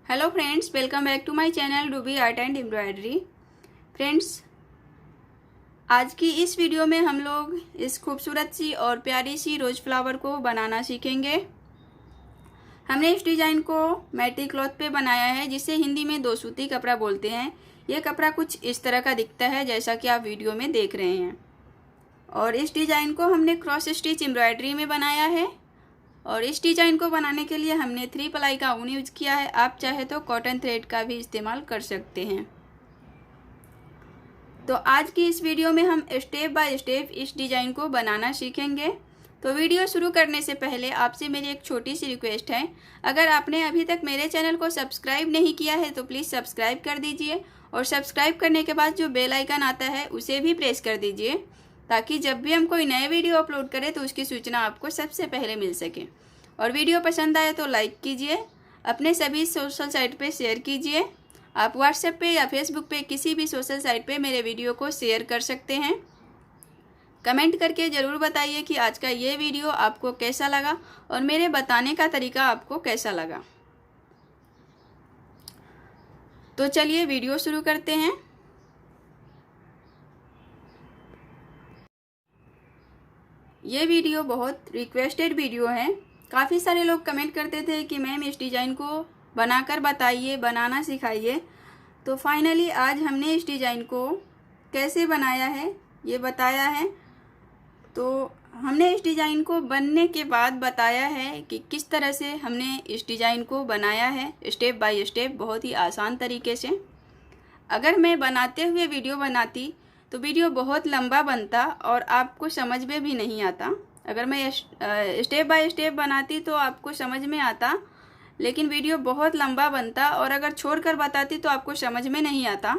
Hello friends, welcome back to my channel Ruby art and embroidery. Friends, आज की इस video में हम लोग इस खूबसूरत सी और प्यारी सी रोज़ फ्लावर को बनाना सीखेंगे। हमने इस डिज़ाइन को मैटी क्लॉथ पे बनाया है, जिसे हिंदी में दो सूती कपड़ा बोलते हैं। यह कपड़ा कुछ इस तरह का दिखता है जैसा कि आप वीडियो में देख रहे हैं। और इस डिज़ाइन को हमने क्रॉस स्टिच एम्ब्रॉयडरी में बनाया है। और इस डिज़ाइन को बनाने के लिए हमने 3 प्लाई का ऊन यूज किया है। आप चाहे तो कॉटन थ्रेड का भी इस्तेमाल कर सकते हैं। तो आज की इस वीडियो में हम स्टेप बाय स्टेप इस डिज़ाइन को बनाना सीखेंगे। तो वीडियो शुरू करने से पहले आपसे मेरी एक छोटी सी रिक्वेस्ट है, अगर आपने अभी तक मेरे चैनल को सब्सक्राइब नहीं किया है तो प्लीज़ सब्सक्राइब कर दीजिए। और सब्सक्राइब करने के बाद जो बेल आइकन आता है उसे भी प्रेस कर दीजिए, ताकि जब भी हम कोई नए वीडियो अपलोड करें तो उसकी सूचना आपको सबसे पहले मिल सके। और वीडियो पसंद आए तो लाइक कीजिए, अपने सभी सोशल साइट पे शेयर कीजिए। आप व्हाट्सएप पे या फेसबुक पे किसी भी सोशल साइट पे मेरे वीडियो को शेयर कर सकते हैं। कमेंट करके ज़रूर बताइए कि आज का ये वीडियो आपको कैसा लगा और मेरे बताने का तरीका आपको कैसा लगा। तो चलिए वीडियो शुरू करते हैं। ये वीडियो बहुत रिक्वेस्टेड वीडियो है। काफ़ी सारे लोग कमेंट करते थे कि मैम इस डिज़ाइन को बनाकर बताइए, बनाना सिखाइए। तो फाइनली आज हमने इस डिज़ाइन को कैसे बनाया है ये बताया है। तो हमने इस डिज़ाइन को बनने के बाद बताया है कि किस तरह से हमने इस डिज़ाइन को बनाया है, स्टेप बाय स्टेप, बहुत ही आसान तरीके से। अगर मैं बनाते हुए वीडियो बनाती तो वीडियो बहुत लंबा बनता और आपको समझ में भी नहीं आता। अगर मैं स्टेप बाय स्टेप बनाती तो आपको समझ में आता, लेकिन वीडियो बहुत लंबा बनता। और अगर छोड़कर बताती तो आपको समझ में नहीं आता।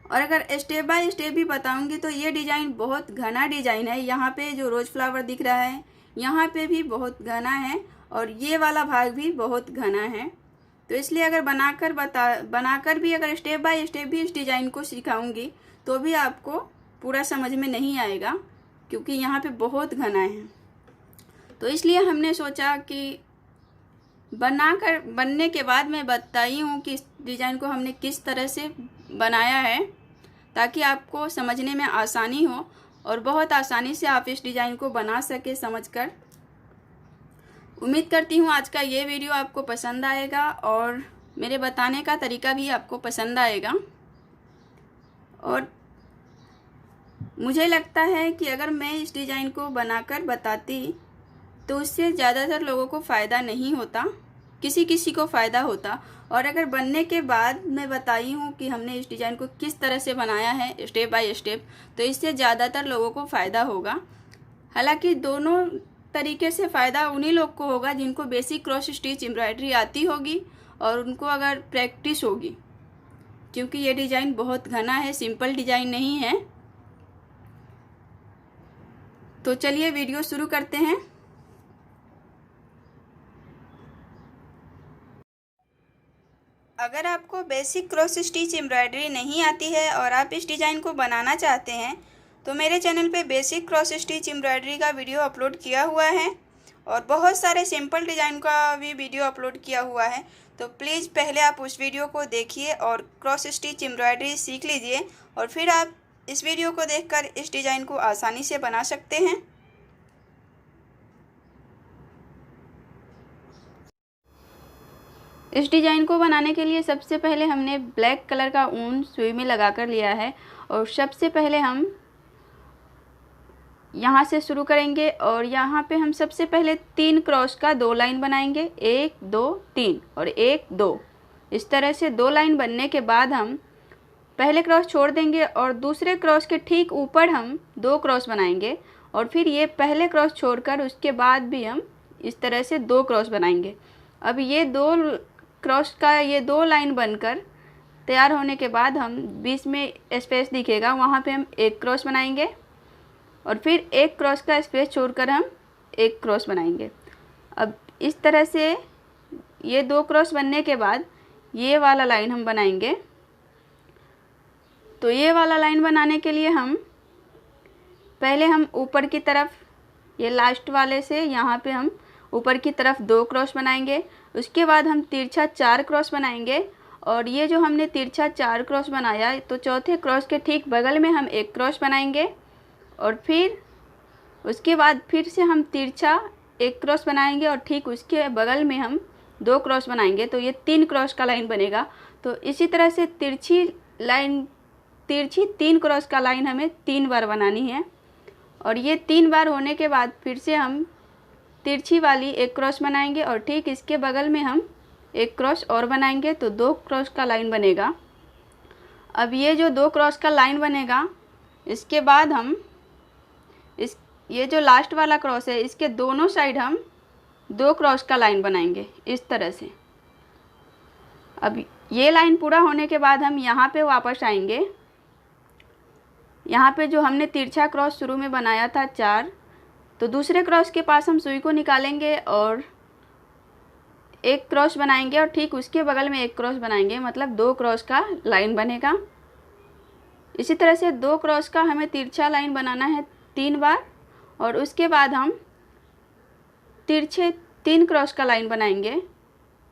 और अगर स्टेप बाय स्टेप भी बताऊंगी तो ये डिज़ाइन बहुत घना डिज़ाइन है। यहाँ पे जो रोज़ फ्लावर दिख रहा है यहाँ पे भी बहुत घना है और ये वाला भाग भी बहुत घना है। तो इसलिए अगर बनाकर भी अगर स्टेप बाय स्टेप भी इस डिज़ाइन को सिखाऊंगी तो भी आपको पूरा समझ में नहीं आएगा, क्योंकि यहाँ पे बहुत घना है। तो इसलिए हमने सोचा कि बनने के बाद मैं बताई हूँ कि इस डिज़ाइन को हमने किस तरह से बनाया है, ताकि आपको समझने में आसानी हो और बहुत आसानी से आप इस डिज़ाइन को बना सके समझकर। उम्मीद करती हूँ आज का ये वीडियो आपको पसंद आएगा और मेरे बताने का तरीका भी आपको पसंद आएगा। और मुझे लगता है कि अगर मैं इस डिज़ाइन को बनाकर बताती तो उससे ज़्यादातर लोगों को फ़ायदा नहीं होता, किसी किसी को फ़ायदा होता। और अगर बनने के बाद मैं बताई हूँ कि हमने इस डिज़ाइन को किस तरह से बनाया है स्टेप बाय स्टेप, तो इससे ज़्यादातर लोगों को फ़ायदा होगा। हालांकि दोनों तरीके से फ़ायदा उन्हीं लोग को होगा जिनको बेसिक क्रॉस स्टिच एम्ब्रॉयडरी आती होगी और उनको अगर प्रैक्टिस होगी, क्योंकि ये डिज़ाइन बहुत घना है, सिंपल डिज़ाइन नहीं है। तो चलिए वीडियो शुरू करते हैं। अगर आपको बेसिक क्रॉस स्टिच एम्ब्रॉयडरी नहीं आती है और आप इस डिज़ाइन को बनाना चाहते हैं तो मेरे चैनल पे बेसिक क्रॉस स्टिच एम्ब्रॉयडरी का वीडियो अपलोड किया हुआ है और बहुत सारे सिंपल डिज़ाइन का भी वीडियो अपलोड किया हुआ है। तो प्लीज़ पहले आप उस वीडियो को देखिए और क्रॉस स्टिच एम्ब्रॉयडरी सीख लीजिए, और फिर आप इस वीडियो को देखकर इस डिज़ाइन को आसानी से बना सकते हैं। इस डिज़ाइन को बनाने के लिए सबसे पहले हमने ब्लैक कलर का ऊन सुई में लगा कर लिया है। और सबसे पहले हम यहाँ से शुरू करेंगे और यहाँ पे हम सबसे पहले 3 क्रॉस का 2 लाइन बनाएंगे, 1 2 3 और 1 2। इस तरह से 2 लाइन बनने के बाद हम पहले क्रॉस छोड़ देंगे और दूसरे क्रॉस के ठीक ऊपर हम 2 क्रॉस बनाएंगे। और फिर ये पहले क्रॉस छोड़कर उसके बाद भी हम इस तरह से 2 क्रॉस बनाएंगे। अब ये 2 क्रॉस का ये 2 लाइन बनकर तैयार होने के बाद हम बीच में स्पेस दिखेगा, वहाँ पे हम 1 क्रॉस बनाएंगे और फिर 1 क्रॉस का स्पेस छोड़कर हम 1 क्रॉस बनाएंगे। अब इस तरह से ये 2 क्रॉस बनने के बाद ये वाला लाइन हम बनाएंगे। तो ये वाला लाइन बनाने के लिए हम पहले ऊपर की तरफ ये लास्ट वाले से यहाँ पे हम ऊपर की तरफ 2 क्रॉस बनाएंगे। उसके बाद हम तिरछा 4 क्रॉस बनाएंगे और ये जो हमने तिरछा 4 क्रॉस बनाया तो चौथे क्रॉस के ठीक बगल में हम 1 क्रॉस बनाएंगे और फिर उसके बाद फिर से हम तिरछा 1 क्रॉस बनाएंगे और ठीक उसके बगल में हम 2 क्रॉस बनाएंगे, तो ये 3 क्रॉस का लाइन बनेगा। तो इसी तरह से तिरछी 3 क्रॉस का लाइन हमें 3 बार बनानी है और ये 3 बार होने के बाद फिर से हम तिरछी वाली 1 क्रॉस बनाएंगे और ठीक इसके बगल में हम 1 क्रॉस और बनाएंगे, तो 2 क्रॉस का लाइन बनेगा। अब ये जो 2 क्रॉस का लाइन बनेगा, इसके बाद हम ये जो लास्ट वाला क्रॉस है इसके दोनों साइड हम 2 क्रॉस का लाइन बनाएंगे इस तरह से। अब ये लाइन पूरा होने के बाद हम यहाँ पे वापस आएंगे। यहाँ पे जो हमने तिरछा क्रॉस शुरू में बनाया था 4, तो दूसरे क्रॉस के पास हम सुई को निकालेंगे और 1 क्रॉस बनाएंगे और ठीक उसके बगल में 1 क्रॉस बनाएंगे, मतलब 2 क्रॉस का लाइन बनेगा। इसी तरह से 2 क्रॉस का हमें तिरछा लाइन बनाना है 3 बार और उसके बाद हम तिरछे 3 क्रॉस का लाइन बनाएंगे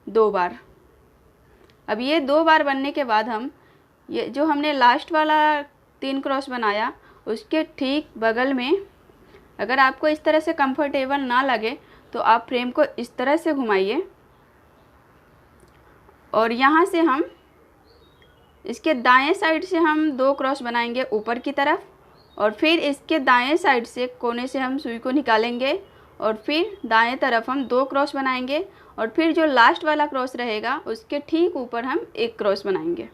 2 बार। अब ये 2 बार बनने के बाद हम ये जो हमने लास्ट वाला 3 क्रॉस बनाया उसके ठीक बगल में, अगर आपको इस तरह से कंफर्टेबल ना लगे तो आप फ्रेम को इस तरह से घुमाइए और यहाँ से हम इसके दाएं साइड से हम 2 क्रॉस बनाएंगे ऊपर की तरफ और फिर इसके दाएं साइड से कोने से हम सुई को निकालेंगे और फिर दाएं तरफ हम 2 क्रॉस बनाएंगे और फिर जो लास्ट वाला क्रॉस रहेगा उसके ठीक ऊपर हम 1 क्रॉस बनाएंगे।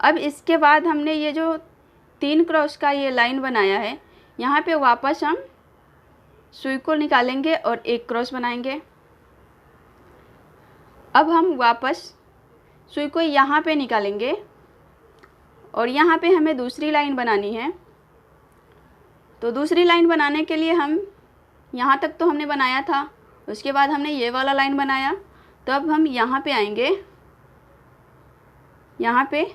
अब इसके बाद हमने ये जो 3 क्रॉस का ये लाइन बनाया है, यहाँ पे वापस हम सुई को निकालेंगे और 1 क्रॉस बनाएंगे। अब हम वापस सुई को यहाँ पे निकालेंगे और यहाँ पे हमें दूसरी लाइन बनानी है। तो दूसरी लाइन बनाने के लिए हम यहाँ तक तो हमने बनाया था, उसके बाद हमने ये वाला लाइन बनाया, तो अब हम यहाँ पे आएंगे, यहाँ पे,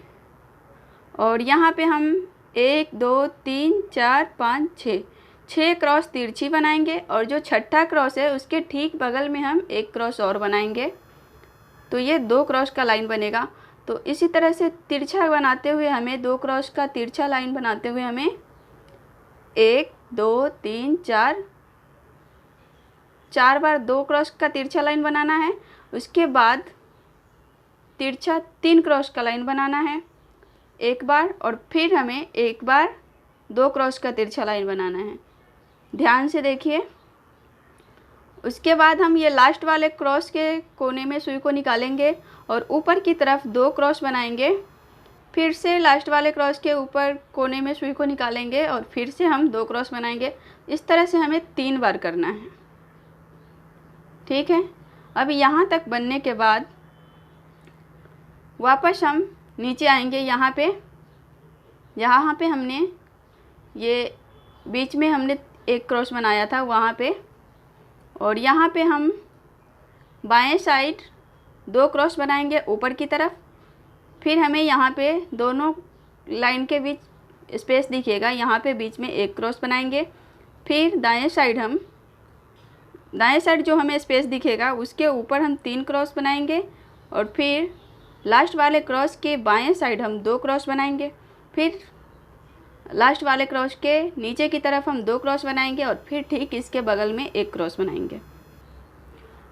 और यहाँ पे हम 1 2 3 4 5 6 क्रॉस तिरछी बनाएंगे और जो छठा क्रॉस है उसके ठीक बगल में हम 1 क्रॉस और बनाएंगे, तो ये 2 क्रॉस का लाइन बनेगा। तो इसी तरह से तिरछा बनाते हुए हमें 2 क्रॉस का तिरछा लाइन बनाते हुए हमें 1 2 3 4 बार 2 क्रॉस का तिरछा लाइन बनाना है। उसके बाद तिरछा 3 क्रॉस का लाइन बनाना है 1 बार और फिर हमें 1 बार 2 क्रॉस का तिरछा लाइन बनाना है। ध्यान से देखिए। उसके बाद हम ये लास्ट वाले क्रॉस के कोने में सुई को निकालेंगे और ऊपर की तरफ 2 क्रॉस बनाएंगे, फिर से लास्ट वाले क्रॉस के ऊपर कोने में सुई को निकालेंगे और फिर से हम 2 क्रॉस बनाएंगे। इस तरह से हमें 3 बार करना है, ठीक है। अब यहाँ तक बनने के बाद वापस हम नीचे आएंगे। यहाँ पे हमने ये बीच में हमने 1 क्रॉस बनाया था वहाँ पे, और यहाँ पे हम बाएं साइड 2 क्रॉस बनाएंगे ऊपर की तरफ। फिर हमें यहाँ पे दोनों लाइन के बीच स्पेस दिखेगा, यहाँ पे बीच में 1 क्रॉस बनाएंगे। फिर दाएं साइड जो हमें स्पेस दिखेगा उसके ऊपर हम 3 क्रॉस बनाएंगे और फिर लास्ट वाले क्रॉस के बाएं साइड हम 2 क्रॉस बनाएंगे। फिर लास्ट वाले क्रॉस के नीचे की तरफ हम 2 क्रॉस बनाएंगे और फिर ठीक इसके बगल में 1 क्रॉस बनाएंगे।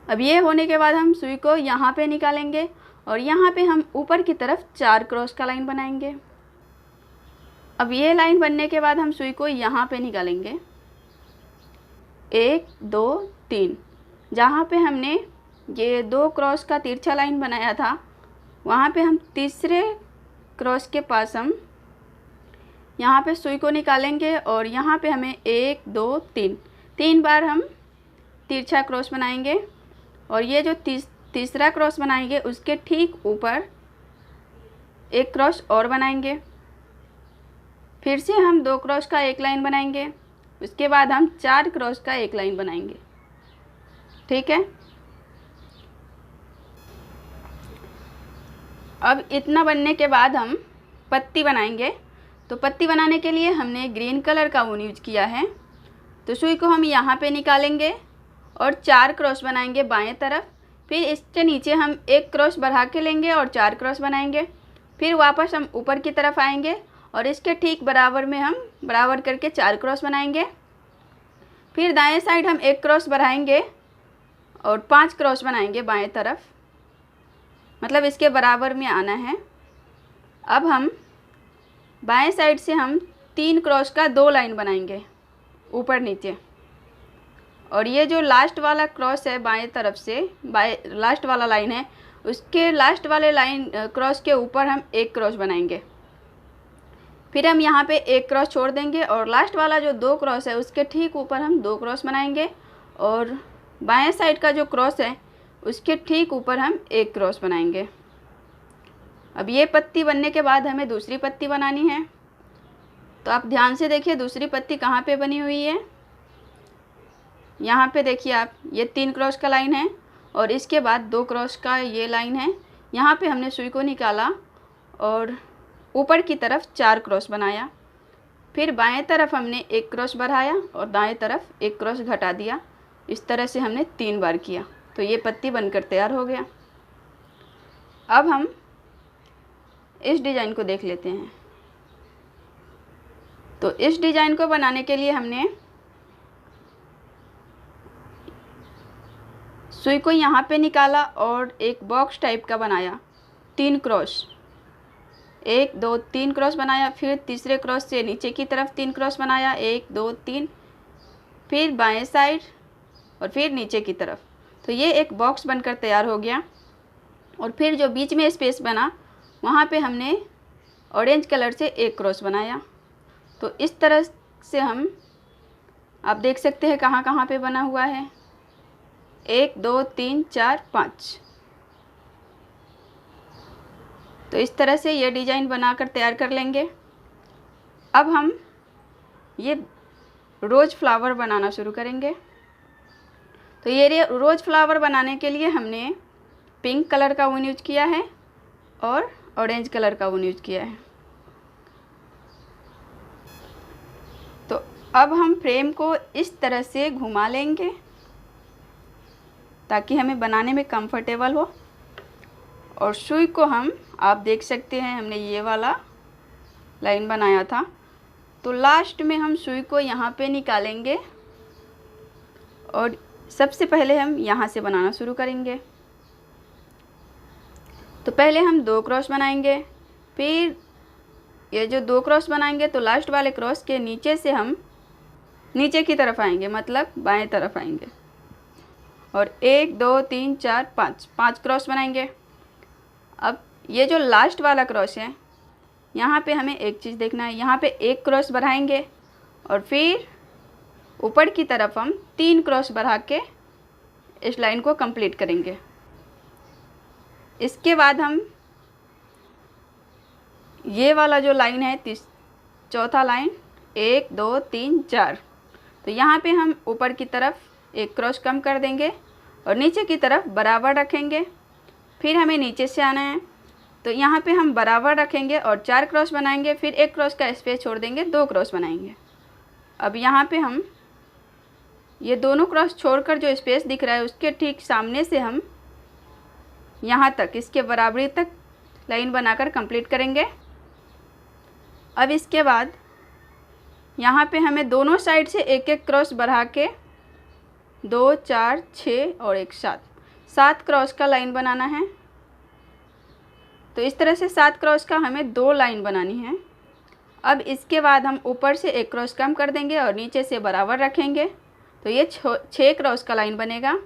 अब ये होने के बाद हम सुई को यहाँ पे निकालेंगे और यहाँ पे हम ऊपर की तरफ 4 क्रॉस का लाइन बनाएंगे। अब ये लाइन बनने के बाद हम सुई को यहाँ पे निकालेंगे 1 2 3। जहाँ पे हमने ये 2 क्रॉस का तिरछा लाइन बनाया था वहाँ पे हम तीसरे क्रॉस के पास हम यहाँ पे सुई को निकालेंगे और यहाँ पे हमें 1 2 3 बार हम तिरछा क्रॉस बनाएंगे और ये जो तीसरा क्रॉस बनाएंगे उसके ठीक ऊपर 1 क्रॉस और बनाएंगे। फिर से हम 2 क्रॉस का 1 लाइन बनाएंगे, उसके बाद हम 4 क्रॉस का 1 लाइन बनाएंगे, ठीक है। अब इतना बनने के बाद हम पत्ती बनाएंगे। तो पत्ती बनाने के लिए हमने ग्रीन कलर का ऊन यूज किया है। तो सुई को हम यहाँ पे निकालेंगे और 4 क्रॉस बनाएंगे बाएं तरफ। फिर इसके नीचे हम एक क्रॉस बढ़ा के लेंगे और 4 क्रॉस बनाएंगे। फिर वापस हम ऊपर की तरफ आएंगे और इसके ठीक बराबर में हम बराबर करके 4 क्रॉस बनाएंगे। फिर दाएं साइड हम एक क्रॉस बढ़ाएंगे और 5 क्रॉस बनाएंगे बाएं तरफ, मतलब इसके बराबर में आना है। अब हम बाएं साइड से हम 3 क्रॉस का 2 लाइन बनाएंगे ऊपर नीचे, और ये जो लास्ट वाला क्रॉस है बाएं तरफ से, लास्ट वाला लाइन है, उसके लास्ट वाले लाइन क्रॉस के ऊपर हम एक क्रॉस बनाएंगे। फिर हम यहाँ पे एक क्रॉस छोड़ देंगे और लास्ट वाला जो 2 क्रॉस है उसके ठीक ऊपर हम 2 क्रॉस बनाएंगे, और बाएं साइड का जो क्रॉस है उसके ठीक ऊपर हम एक क्रॉस बनाएंगे। अब ये पत्ती बनने के बाद हमें दूसरी पत्ती बनानी है। तो आप ध्यान से देखिए दूसरी पत्ती कहाँ पे बनी हुई है। यहाँ पे देखिए आप, ये 3 क्रॉस का लाइन है और इसके बाद 2 क्रॉस का ये लाइन है। यहाँ पे हमने सुई को निकाला और ऊपर की तरफ 4 क्रॉस बनाया। फिर बाएं तरफ हमने एक क्रॉस बढ़ाया और दाएं तरफ एक क्रॉस घटा दिया। इस तरह से हमने 3 बार किया तो ये पत्ती बनकर तैयार हो गया। अब हम इस डिज़ाइन को देख लेते हैं। तो इस डिज़ाइन को बनाने के लिए हमने सुई को यहाँ पे निकाला और एक बॉक्स टाइप का बनाया, 3 क्रॉस, 1 2 3 क्रॉस बनाया। फिर तीसरे क्रॉस से नीचे की तरफ 3 क्रॉस बनाया, 1 2 3, फिर बाएं साइड और फिर नीचे की तरफ। तो ये एक बॉक्स बनकर तैयार हो गया। और फिर जो बीच में स्पेस बना वहाँ पे हमने ऑरेंज कलर से एक क्रॉस बनाया। तो इस तरह से हम, आप देख सकते हैं कहाँ कहाँ पे बना हुआ है, 1 2 3 4 5। तो इस तरह से ये डिज़ाइन बनाकर तैयार कर लेंगे। अब हम ये रोज़ फ्लावर बनाना शुरू करेंगे। तो ये रोज़ फ्लावर बनाने के लिए हमने पिंक कलर का ऊन यूज किया है और ऑरेंज कलर का ऊन यूज किया है। तो अब हम फ्रेम को इस तरह से घुमा लेंगे ताकि हमें बनाने में कंफर्टेबल हो। और सुई को हम, आप देख सकते हैं हमने ये वाला लाइन बनाया था, तो लास्ट में हम सुई को यहाँ पे निकालेंगे और सबसे पहले हम यहाँ से बनाना शुरू करेंगे। तो पहले हम 2 क्रॉस बनाएंगे। फिर ये जो 2 क्रॉस बनाएंगे तो लास्ट वाले क्रॉस के नीचे से हम नीचे की तरफ आएंगे, मतलब बाएं तरफ आएंगे, और 1 2 3 4 5 क्रॉस बनाएंगे। अब ये जो लास्ट वाला क्रॉस है यहाँ पे हमें एक चीज़ देखना है, यहाँ पे एक क्रॉस बढ़ाएंगे और फिर ऊपर की तरफ हम 3 क्रॉस बढ़ा के इस लाइन को कंप्लीट करेंगे। इसके बाद हम ये वाला जो लाइन है, चौथा लाइन, 1 2 3 4, तो यहाँ पे हम ऊपर की तरफ एक क्रॉस कम कर देंगे और नीचे की तरफ बराबर रखेंगे। फिर हमें नीचे से आना है तो यहाँ पे हम बराबर रखेंगे और 4 क्रॉस बनाएंगे। फिर एक क्रॉस का स्पेस छोड़ देंगे, 2 क्रॉस बनाएंगे। अब यहाँ पे हम ये दोनों क्रॉस छोड़कर जो स्पेस दिख रहा है उसके ठीक सामने से हम यहाँ तक, इसके बराबरी तक लाइन बनाकर कंप्लीट करेंगे। अब इसके बाद यहाँ पे हमें दोनों साइड से एक एक क्रॉस बढ़ा के 2 4 6 और 1 7 क्रॉस का लाइन बनाना है। तो इस तरह से 7 क्रॉस का हमें 2 लाइन बनानी है। अब इसके बाद हम ऊपर से एक क्रॉस कम कर देंगे और नीचे से बराबर रखेंगे, तो ये 6 क्रॉस का लाइन बनेगा।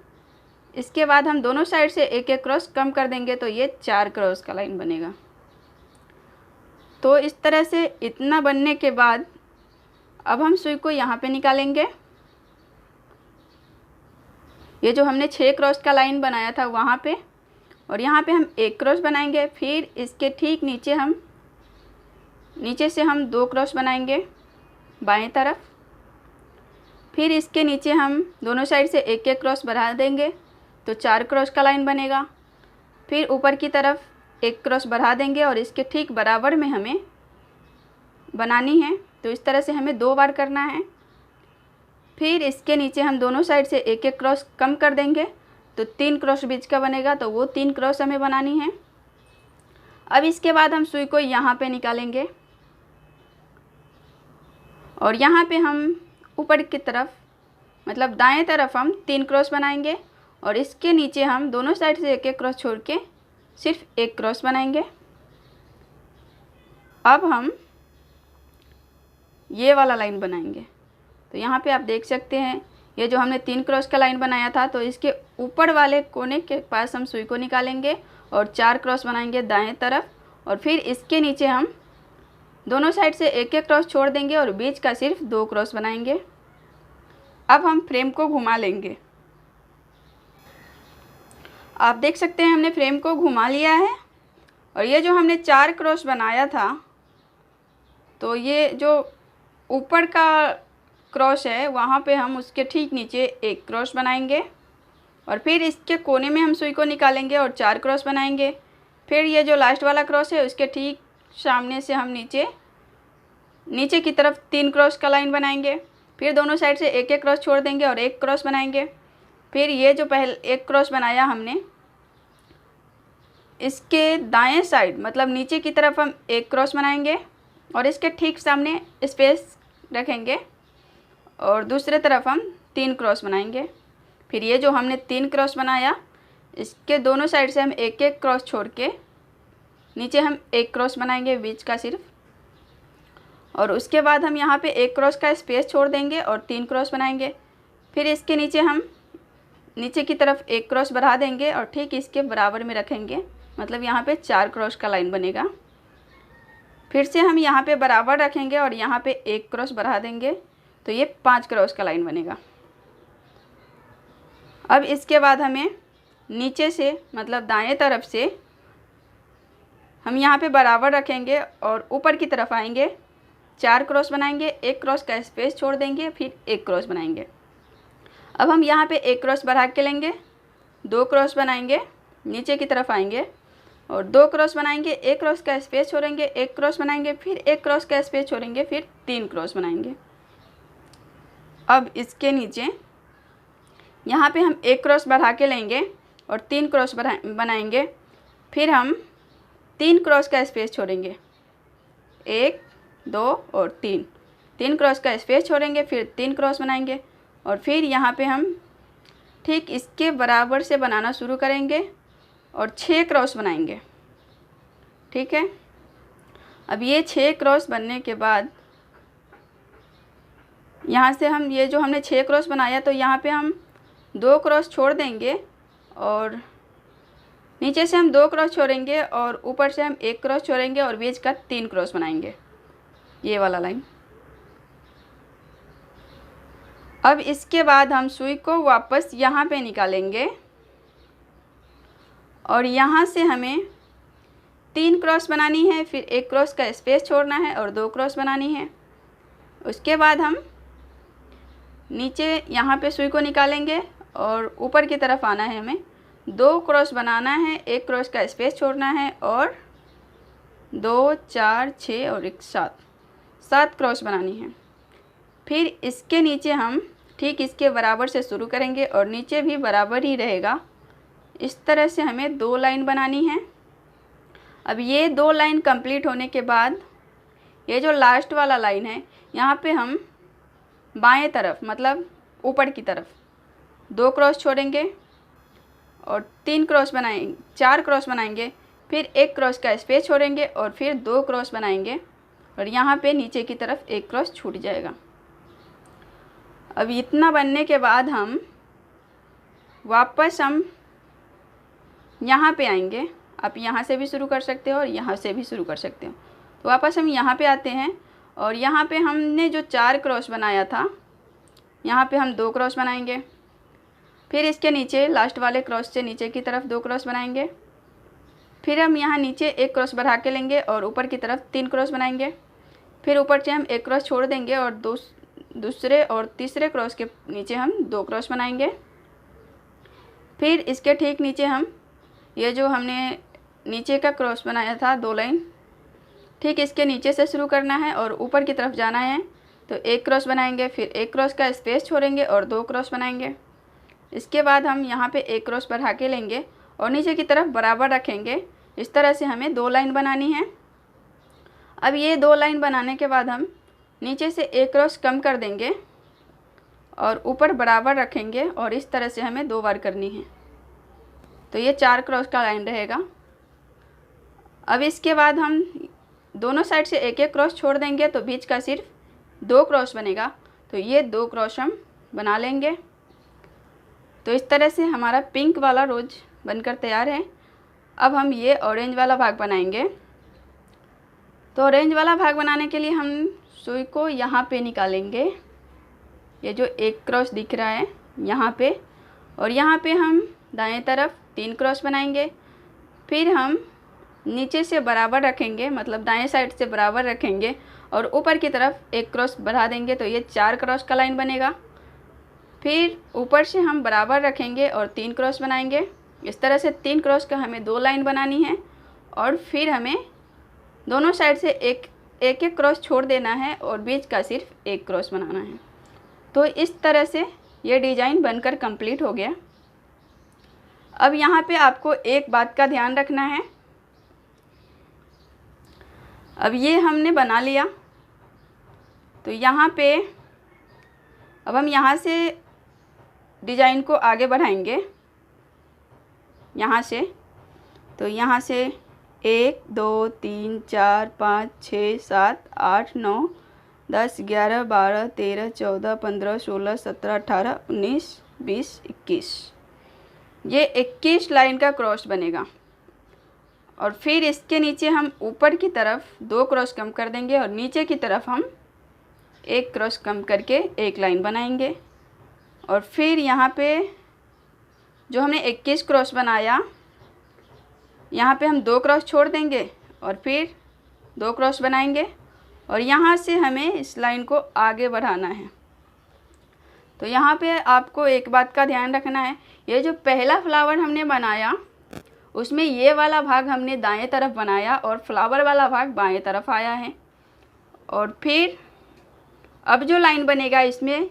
इसके बाद हम दोनों साइड से एक एक क्रॉस कम कर देंगे तो ये 4 क्रॉस का लाइन बनेगा। तो इस तरह से इतना बनने के बाद अब हम सुई को यहाँ पे निकालेंगे। ये जो हमने 6 क्रॉस का लाइन बनाया था वहाँ पे, और यहाँ पे हम एक क्रॉस बनाएंगे। फिर इसके ठीक नीचे हम नीचे से हम 2 क्रॉस बनाएंगे बाएं तरफ। फिर इसके नीचे हम दोनों साइड से एक एक क्रॉस बढ़ा देंगे तो 4 क्रॉस का लाइन बनेगा। फिर ऊपर की तरफ एक क्रॉस बढ़ा देंगे और इसके ठीक बराबर में हमें बनानी है। तो इस तरह से हमें 2 बार करना है। फिर इसके नीचे हम दोनों साइड से एक एक क्रॉस कम कर देंगे तो 3 क्रॉस बीच का बनेगा, तो वो 3 क्रॉस हमें बनानी है। अब इसके बाद हम सुई को यहाँ पे निकालेंगे और यहाँ पे हम ऊपर की तरफ मतलब दाएं तरफ हम 3 क्रॉस बनाएंगे और इसके नीचे हम दोनों साइड से एक एक क्रॉस छोड़ के सिर्फ एक क्रॉस बनाएंगे। अब हम ये वाला लाइन बनाएंगे। तो यहाँ पे आप देख सकते हैं ये जो हमने 3 क्रॉस का लाइन बनाया था, तो इसके ऊपर वाले कोने के पास हम सुई को निकालेंगे और 4 क्रॉस बनाएंगे दाएं तरफ और फिर इसके नीचे हम दोनों साइड से एक एक क्रॉस छोड़ देंगे और बीच का सिर्फ 2 क्रॉस बनाएंगे। अब हम फ्रेम को घुमा लेंगे। आप देख सकते हैं हमने फ्रेम को घुमा लिया है और ये जो हमने 4 क्रॉस बनाया था, तो ये जो ऊपर का क्रॉस है वहाँ पे हम उसके ठीक नीचे एक क्रॉस बनाएंगे और फिर इसके कोने में हम सुई को निकालेंगे और 4 क्रॉस बनाएंगे। फिर ये जो लास्ट वाला क्रॉस है उसके ठीक सामने से हम नीचे की तरफ 3 क्रॉस का लाइन बनाएंगे। फिर दोनों साइड से एक एक क्रॉस छोड़ देंगे और एक क्रॉस बनाएंगे। फिर ये जो पहले एक क्रॉस बनाया हमने, इसके दाएं साइड मतलब नीचे की तरफ हम एक क्रॉस बनाएंगे और इसके ठीक सामने स्पेस रखेंगे और दूसरे तरफ हम 3 क्रॉस बनाएंगे। फिर ये जो हमने 3 क्रॉस बनाया, इसके दोनों साइड से हम एक एक क्रॉस छोड़ के नीचे हम एक क्रॉस बनाएंगे बीच का सिर्फ, और उसके बाद हम यहाँ पे एक क्रॉस का स्पेस छोड़ देंगे और 3 क्रॉस बनाएंगे। फिर इसके नीचे हम नीचे की तरफ एक क्रॉस बढ़ा देंगे और ठीक इसके बराबर में रखेंगे, मतलब यहाँ पे 4 क्रॉस का लाइन बनेगा। फिर से हम यहाँ पे बराबर रखेंगे और यहाँ पे एक क्रॉस बढ़ा देंगे, तो ये 5 क्रॉस का लाइन बनेगा। अब इसके बाद हमें नीचे से मतलब दाएं तरफ से हम यहाँ पे बराबर रखेंगे और ऊपर की तरफ आएंगे, 4 क्रॉस बनाएंगे, एक क्रॉस का स्पेस छोड़ देंगे, फिर एक क्रॉस बनाएंगे। अब हम यहाँ पे एक क्रॉस बढ़ा के लेंगे, 2 क्रॉस बनाएंगे, नीचे की तरफ आएंगे और 2 क्रॉस बनाएंगे, एक क्रॉस का स्पेस छोड़ेंगे, एक क्रॉस बनाएंगे, फिर एक क्रॉस का स्पेस छोड़ेंगे, फिर 3 क्रॉस बनाएंगे। अब इसके नीचे यहाँ पे हम एक क्रॉस बढ़ा के लेंगे और 3 क्रॉस बनाएंगे। फिर हम 3 क्रॉस का स्पेस छोड़ेंगे, 1 2 और 3 क्रॉस का स्पेस छोड़ेंगे, फिर 3 क्रॉस बनाएंगे और फिर यहाँ पे हम ठीक इसके बराबर से बनाना शुरू करेंगे और 6 क्रॉस बनाएंगे। ठीक है, अब ये 6 क्रॉस बनने के बाद यहाँ से हम ये जो हमने 6 क्रॉस बनाया, तो यहाँ पे हम 2 क्रॉस छोड़ देंगे और नीचे से हम 2 क्रॉस छोड़ेंगे और ऊपर से हम एक क्रॉस छोड़ेंगे और बीच का 3 क्रॉस बनाएंगे, ये वाला लाइन। अब इसके बाद हम सुई को वापस यहाँ पे निकालेंगे और यहाँ से हमें 3 क्रॉस बनानी है, फिर एक क्रॉस का स्पेस छोड़ना है और 2 क्रॉस बनानी है। उसके बाद हम नीचे यहाँ पे सुई को निकालेंगे और ऊपर की तरफ आना है, हमें 2 क्रॉस बनाना है, एक क्रॉस का स्पेस छोड़ना है और 2 4 6 और 1 7 क्रॉस बनानी है। फिर इसके नीचे हम ठीक इसके बराबर से शुरू करेंगे और नीचे भी बराबर ही रहेगा। इस तरह से हमें 2 लाइन बनानी है। अब ये 2 लाइन कंप्लीट होने के बाद ये जो लास्ट वाला लाइन है, यहाँ पे हम बाएं तरफ मतलब ऊपर की तरफ 2 क्रॉस छोड़ेंगे और 3 क्रॉस बनाएंगे, 4 क्रॉस बनाएंगे, फिर एक क्रॉस का स्पेस छोड़ेंगे और फिर 2 क्रॉस बनाएंगे और यहाँ पे नीचे की तरफ एक क्रॉस छूट जाएगा। अब इतना बनने के बाद हम वापस यहाँ पे आएंगे। आप यहाँ से भी शुरू कर सकते हो और यहाँ से भी शुरू कर सकते हो। तो वापस हम यहाँ पे आते हैं और यहाँ पे हमने जो 4 क्रॉस बनाया था, यहाँ पे हम 2 क्रॉस बनाएंगे। फिर इसके नीचे लास्ट वाले क्रॉस से नीचे की तरफ 2 क्रॉस बनाएंगे। फिर हम यहाँ नीचे एक क्रॉस बढ़ा के लेंगे और ऊपर की तरफ 3 क्रॉस बनाएंगे। फिर ऊपर से हम एक क्रॉस छोड़ देंगे और दूसरे और तीसरे क्रॉस के नीचे हम 2 क्रॉस बनाएंगे। फिर इसके ठीक नीचे हम ये जो हमने नीचे का क्रॉस बनाया था 2 लाइन, ठीक इसके नीचे से शुरू करना है और ऊपर की तरफ जाना है तो एक क्रॉस बनाएंगे, फिर एक क्रॉस का स्पेस छोड़ेंगे और 2 क्रॉस बनाएंगे। इसके बाद हम यहाँ पे एक क्रॉस बढ़ा के लेंगे और नीचे की तरफ बराबर रखेंगे। इस तरह से हमें 2 लाइन बनानी है। अब ये 2 लाइन बनाने के बाद हम नीचे से एक क्रॉस कम कर देंगे और ऊपर बराबर रखेंगे और इस तरह से हमें 2 बार करनी है। तो ये 4 क्रॉस का लाइन रहेगा। अब इसके बाद हम दोनों साइड से एक एक क्रॉस छोड़ देंगे तो बीच का सिर्फ 2 क्रॉस बनेगा। तो ये 2 क्रॉस हम बना लेंगे। तो इस तरह से हमारा पिंक वाला रोज बनकर तैयार है। अब हम ये ऑरेंज वाला भाग बनाएंगे। तो ऑरेंज वाला भाग बनाने के लिए हम सुई को यहाँ पे निकालेंगे, ये जो एक क्रॉस दिख रहा है यहाँ पे, और यहाँ पे हम दाएं तरफ 3 क्रॉस बनाएंगे। फिर हम नीचे से बराबर रखेंगे, मतलब दाएं साइड से बराबर रखेंगे और ऊपर की तरफ एक क्रॉस बढ़ा देंगे। तो ये 4 क्रॉस का लाइन बनेगा। फिर ऊपर से हम बराबर रखेंगे और 3 क्रॉस बनाएंगे। इस तरह से 3 क्रॉस का हमें 2 लाइन बनानी है और फिर हमें दोनों साइड से एक एक क्रॉस छोड़ देना है और बीच का सिर्फ एक क्रॉस बनाना है। तो इस तरह से ये डिज़ाइन बनकर कंप्लीट हो गया। अब यहाँ पे आपको एक बात का ध्यान रखना है। अब ये हमने बना लिया, तो यहाँ पे अब हम यहाँ से डिज़ाइन को आगे बढ़ाएंगे यहाँ से। तो यहाँ से 1 2 3 4 5 6 7 8 9 10 11 12 13 14 15 16 17 18 19 20 21, ये 21 लाइन का क्रॉस बनेगा। और फिर इसके नीचे हम ऊपर की तरफ 2 क्रॉस कम कर देंगे और नीचे की तरफ हम एक क्रॉस कम करके एक लाइन बनाएंगे। और फिर यहाँ पे जो हमने 21 क्रॉस बनाया, यहाँ पे हम 2 क्रॉस छोड़ देंगे और फिर 2 क्रॉस बनाएंगे और यहाँ से हमें इस लाइन को आगे बढ़ाना है। तो यहाँ पे आपको एक बात का ध्यान रखना है, ये जो पहला फ्लावर हमने बनाया उसमें ये वाला भाग हमने दाएं तरफ बनाया और फ्लावर वाला भाग बाएं तरफ आया है। और फिर अब जो लाइन बनेगा इसमें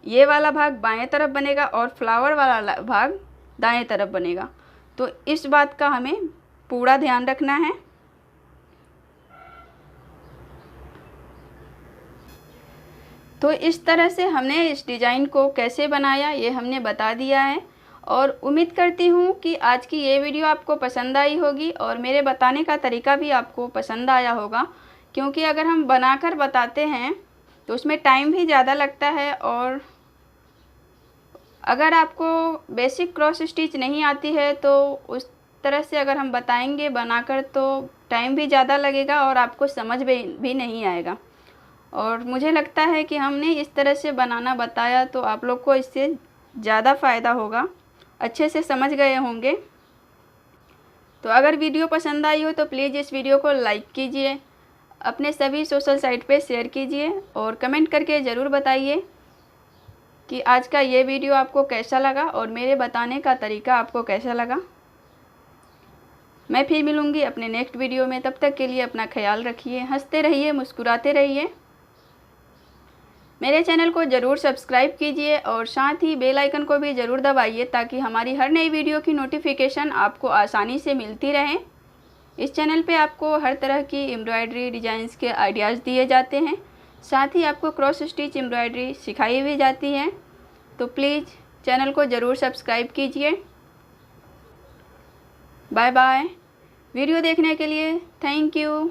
ये वाला भाग बाएं तरफ बनेगा और फ्लावर वाला भाग दाएं तरफ बनेगा। तो इस बात का हमें पूरा ध्यान रखना है। तो इस तरह से हमने इस डिज़ाइन को कैसे बनाया ये हमने बता दिया है और उम्मीद करती हूँ कि आज की ये वीडियो आपको पसंद आई होगी और मेरे बताने का तरीका भी आपको पसंद आया होगा। क्योंकि अगर हम बनाकर बताते हैं तो उसमें टाइम भी ज़्यादा लगता है और अगर आपको बेसिक क्रॉस स्टिच नहीं आती है तो उस तरह से अगर हम बताएंगे बनाकर तो टाइम भी ज़्यादा लगेगा और आपको समझ भी नहीं आएगा। और मुझे लगता है कि हमने इस तरह से बनाना बताया तो आप लोग को इससे ज़्यादा फ़ायदा होगा, अच्छे से समझ गए होंगे। तो अगर वीडियो पसंद आई हो तो प्लीज़ इस वीडियो को लाइक कीजिए, अपने सभी सोशल साइट पे शेयर कीजिए और कमेंट करके ज़रूर बताइए कि आज का ये वीडियो आपको कैसा लगा और मेरे बताने का तरीका आपको कैसा लगा। मैं फिर मिलूँगी अपने नेक्स्ट वीडियो में, तब तक के लिए अपना ख्याल रखिए, हंसते रहिए, मुस्कुराते रहिए। मेरे चैनल को ज़रूर सब्सक्राइब कीजिए और साथ ही बेल आइकन को भी ज़रूर दबाइए ताकि हमारी हर नई वीडियो की नोटिफिकेशन आपको आसानी से मिलती रहे। इस चैनल पे आपको हर तरह की एम्ब्रॉयडरी डिज़ाइंस के आइडियाज़ दिए जाते हैं, साथ ही आपको क्रॉस स्टिच एम्ब्रॉयडरी सिखाई भी जाती है। तो प्लीज़ चैनल को ज़रूर सब्सक्राइब कीजिए। Bye bye. वीडियो देखने के लिए थैंक यू।